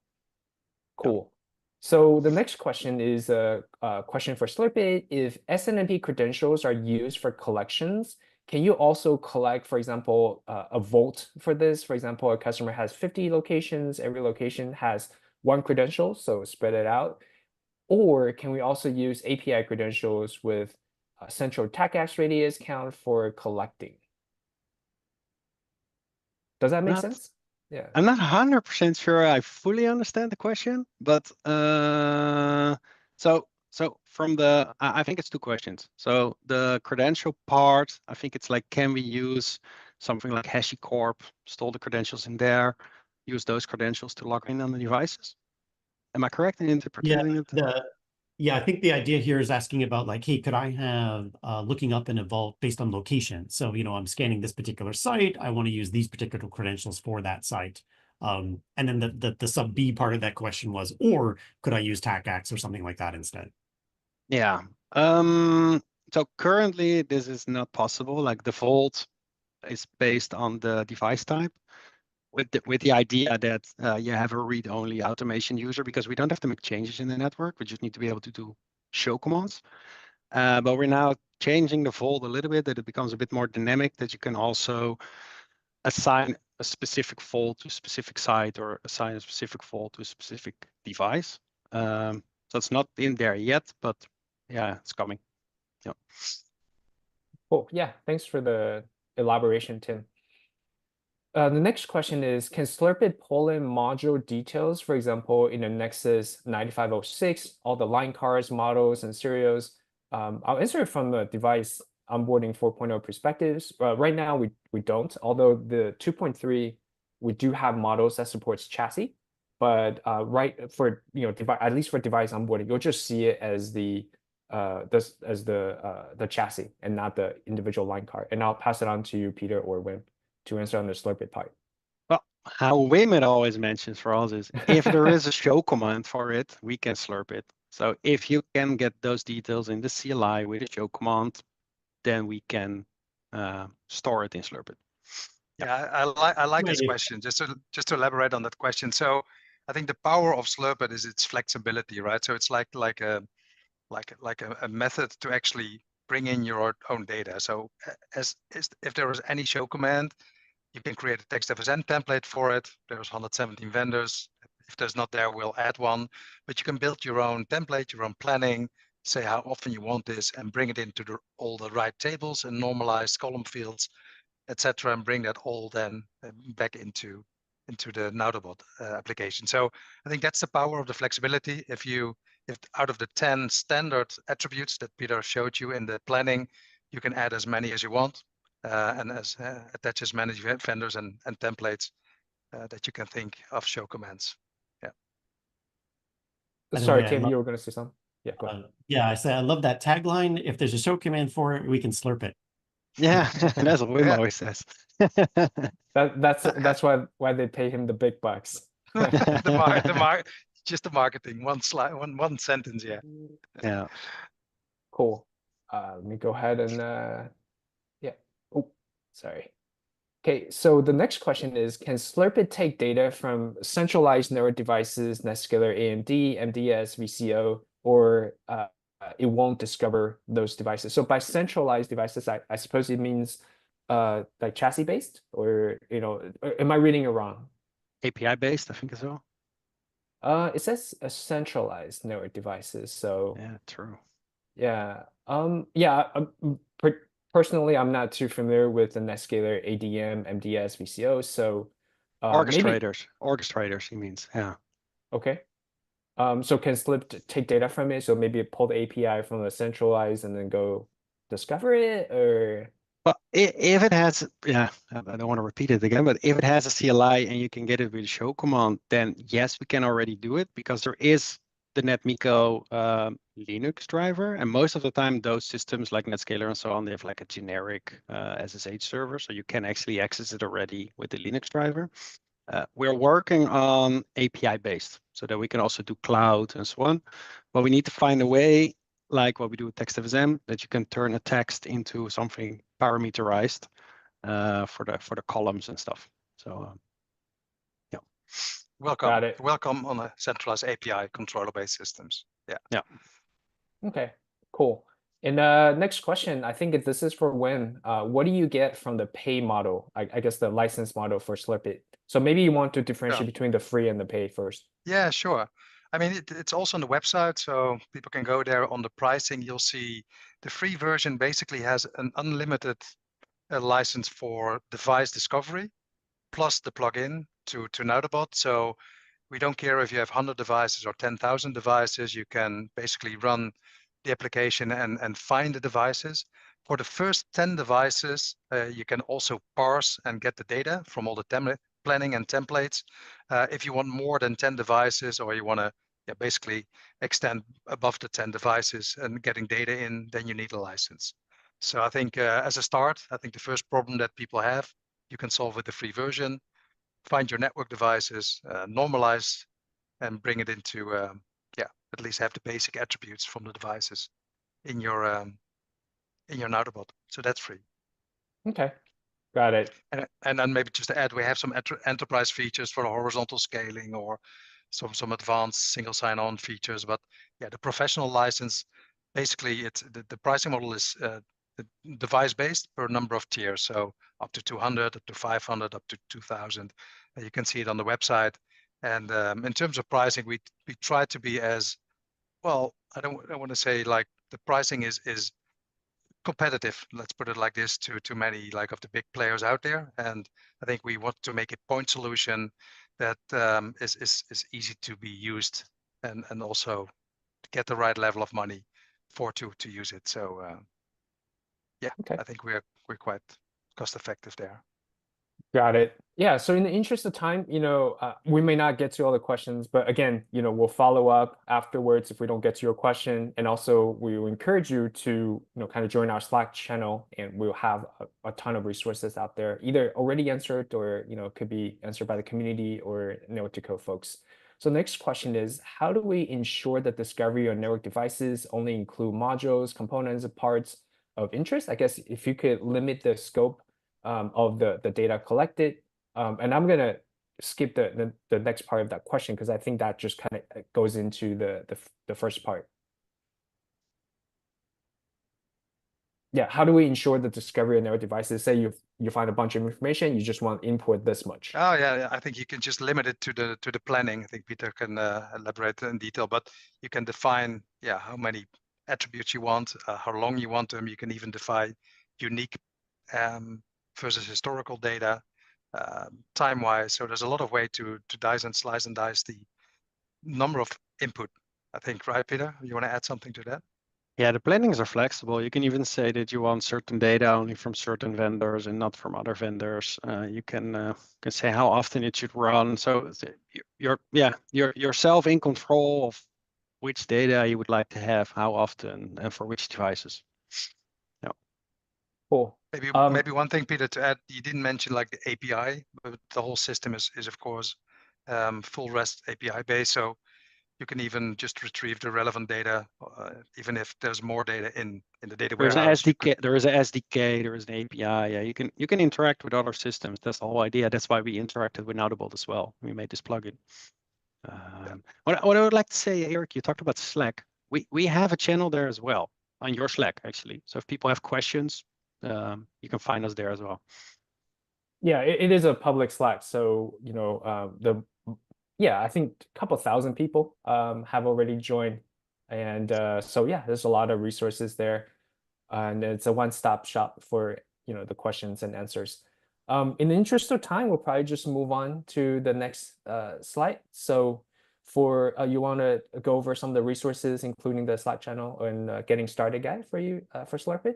Cool. So the next question is a question for Slurp'it. If SNMP credentials are used for collections, can you also collect, for example, a vault for this? For example, a customer has 50 locations, every location has one credential, so spread it out. Or can we also use API credentials with a central TACACS radius count for collecting? Does that make sense? Yeah. I'm not 100% sure I fully understand the question, but so from I think it's 2 questions. So the credential part, I think it's like, can we use something like HashiCorp, store the credentials in there, use those credentials to log in on the devices? Am I correct in interpreting it? Yeah, I think the idea here is asking about like, hey, could I have looking up in a vault based on location? So, I'm scanning this particular site. I want to use these particular credentials for that site. And then the sub B part of that question was, or could I use TACACS or something like that instead? Yeah. So currently this is not possible. Like the vault is based on the device type, with the idea that you have a read-only automation user, because we don't have to make changes in the network. We just need to be able to do show commands. But we're now changing the vault a little bit, that it becomes a bit more dynamic, that you can also assign a specific vault to a specific site, or assign a specific vault to a specific device. So it's not in there yet, but yeah, it's coming. Yeah. Cool. Yeah, thanks for the elaboration, Tim. The next question is, can Slurp'it pull in module details, for example, in the Nexus 9506, all the line cards, models, and serials? I'll answer it from the device onboarding 4.0 perspectives. Right now, we don't, although the 2.3, we do have models that supports chassis. But right for at least for device onboarding, you'll just see it as the chassis and not the individual line card. And I'll pass it on to you, Peter or Wim, to answer on the Slurp'it part. Well, how Wim always mentions for us is, if there is a show command for it, we can slurp it. So if you can get those details in the CLI with a show command, then we can store it in Slurp'it. Yeah, I like this question. Just to elaborate on that question. So I think the power of Slurp'it is its flexibility, right? So it's like a method to actually bring in your own data. So if there is any show command, you can create a text FSN template for it. There's 117 vendors. If there's not there, we'll add one. But you can build your own template, your own planning, say how often you want this, and bring it into all the right tables and normalized column fields, etc., and bring that all then back into the Nautobot application. So I think that's the power of the flexibility. If out of the 10 standard attributes that Peter showed you in the planning, you can add as many as you want, and attach as many vendors and templates that you can think of show commands. Yeah. By the Sorry, way, Tim, you were going to say something? Yeah, go ahead. yeah, I say I love that tagline. If there's a show command for it, we can slurp it. Yeah, that's what Wim always says. That's why they pay him the big bucks. Just the marketing. One slide, one sentence. Yeah. Yeah. Cool. Let me go ahead and yeah. Oh, sorry. Okay, so the next question is, can Slurp'it take data from centralized network devices, NetScaler AMD, MDS, VCO, or it won't discover those devices? So by centralized devices, I suppose it means like chassis based, or am I reading it wrong? API based, I think as well. It says a centralized network devices. So Yeah, true. yeah, personally, I'm not too familiar with the NetScaler ADM, MDS, VCO. So orchestrators, he means. Yeah. Okay. So can Slurp take data from it? So maybe pull the API from the centralized and then go discover it, or Well, if it has, yeah, I don't want to repeat it again, but if it has a CLI and you can get it with a show command, then yes, we can already do it because there is the NetMiko Linux driver. And most of the time, those systems like NetScaler and so on, they have like a generic SSH server. So you can actually access it already with the Linux driver. We're working on API based so that we can also do cloud and so on. But we need to find a way, like what we do with TextFSM, that you can turn a text into something parameterized for the columns and stuff. So yeah. Welcome. Got it. Welcome on a centralized API controller-based systems. Yeah. Yeah. Okay, cool. And next question, I think this is for Wim. What do you get from the pay model? I guess the license model for Slurp'it. So maybe you want to differentiate between the free and the pay first. Yeah, sure. I mean, it's also on the website, so people can go there on the pricing. You'll see the free version basically has an unlimited license for device discovery, plus the plugin to Nautobot. So we don't care if you have 100 devices or 10,000 devices. You can basically run the application and find the devices. For the first 10 devices, you can also parse and get the data from all the planning and templates. If you want more than 10 devices, or you want to basically extend above the 10 devices and getting data in, then you need a license. So I think as a start, I think the first problem that people have, you can solve with the free version. Find your network devices, normalize, and bring it into at least have the basic attributes from the devices in your Nautobot. So that's free. Okay, got it. And then maybe just to add, we have some enterprise features for horizontal scaling or some advanced single sign-on features. But yeah, the professional license, basically, it's the pricing model is device based per number of tiers. So up to 200, up to 500, up to 2,000. You can see it on the website. And in terms of pricing, we try to be as well. I don't want to say like the pricing is competitive. Let's put it like this to many like of the big players out there. And I think we want to make a point solution that is easy to be used and also get the right level of money to use it. So yeah, okay. I think we're quite cost effective there. Got it. Yeah. So in the interest of time, we may not get to all the questions, but again, we'll follow up afterwards if we don't get to your question. And also we will encourage you to, kind of join our Slack channel, and we'll have a ton of resources out there, either already answered or, could be answered by the community or NoToCo folks. So the next question is, how do we ensure that discovery on network devices only include modules, components, and parts of interest? I guess if you could limit the scope of the data collected. And I'm going to skip the next part of that question because I think that just kind of goes into the first part. yeah, how do we ensure the discovery of network devices? Say you find a bunch of information, you just want to input this much. Oh yeah, I think you can just limit it to the planning. I think Peter can elaborate in detail, but you can define how many attributes you want, how long you want them. You can even define unique versus historical data, time-wise. So there's a lot of way to dice and slice and dice the number of input. I think, right, Peter? You want to add something to that? Yeah, the plannings are flexible. You can even say that you want certain data only from certain vendors and not from other vendors. You can say how often it should run. So you're yourself in control of which data you would like to have, how often, and for which devices. Yeah. Cool. Maybe one thing, Peter, to add, you didn't mention like the API, but the whole system is of course full REST API based. So you can even just retrieve the relevant data, even if there's more data in the data There's warehouse. an SDK, there is an SDK, there is an API. Yeah, you can interact with other systems. That's the whole idea. That's why we interacted with Nautobot as well. We made this plugin. What I would like to say, Eric, you talked about Slack. We have a channel there as well on your Slack, actually. So if people have questions, you can find us there as well. Yeah, it is a public Slack, so I think a couple thousand people have already joined, and so yeah, there's a lot of resources there, and it's a one-stop shop for the questions and answers. In the interest of time, we'll probably just move on to the next slide. So for you want to go over some of the resources, including the Slack channel and getting started guide for you for Slurp'it?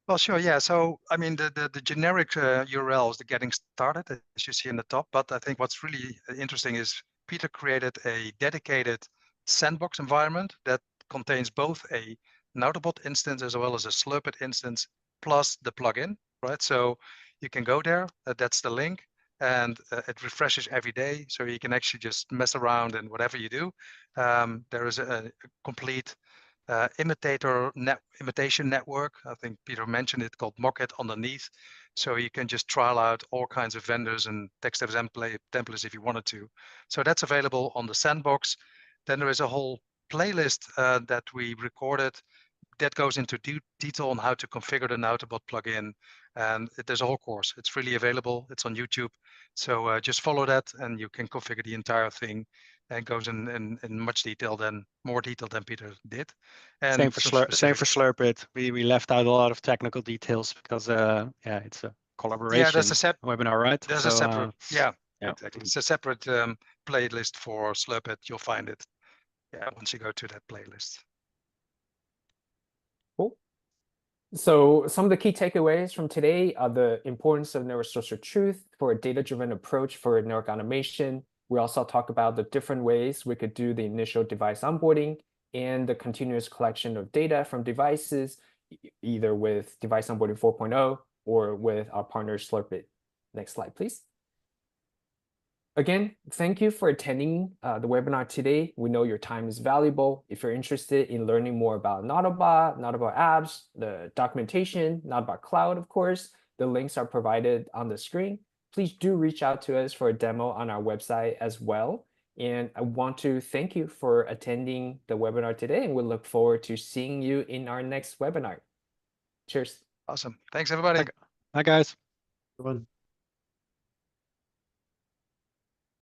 Well, sure, yeah. So, I mean, the generic URL is the getting started, as you see in the top. But I think what's really interesting is Peter created a dedicated sandbox environment that contains both a Nautobot instance as well as a Slurp'it instance, plus the plugin, right? So you can go there, that's the link, and it refreshes every day. So you can actually just mess around and whatever you do. There is a complete imitation network. I think Peter mentioned it, called Mockit underneath. So you can just trial out all kinds of vendors and text templates if you wanted to. So that's available on the sandbox. Then there is a whole playlist that we recorded that goes into detail on how to configure the Nautobot plugin. And there's a whole course. It's really available. It's on YouTube. So just follow that and you can configure the entire thing. And goes in much more detail than Peter did. And same for Slurp'it. We left out a lot of technical details because it's a collaboration. Yeah, there's a webinar, right? There's a separate exactly. It's a separate playlist for Slurp'it. You'll find it once you go to that playlist. Cool. So some of the key takeaways from today are the importance of network source of truth for a data-driven approach for network automation. We also talk about the different ways we could do the initial device onboarding and the continuous collection of data from devices, either with device onboarding 4.0 or with our partner Slurp'it. Next slide, please. Again, thank you for attending the webinar today. We know your time is valuable. If you're interested in learning more about Nautobot, Nautobot apps, the documentation, Nautobot Cloud, of course, the links are provided on the screen. Please do reach out to us for a demo on our website as well. And I want to thank you for attending the webinar today, and we look forward to seeing you in our next webinar. Cheers. Awesome. Thanks, everybody. Bye, guys. Everyone.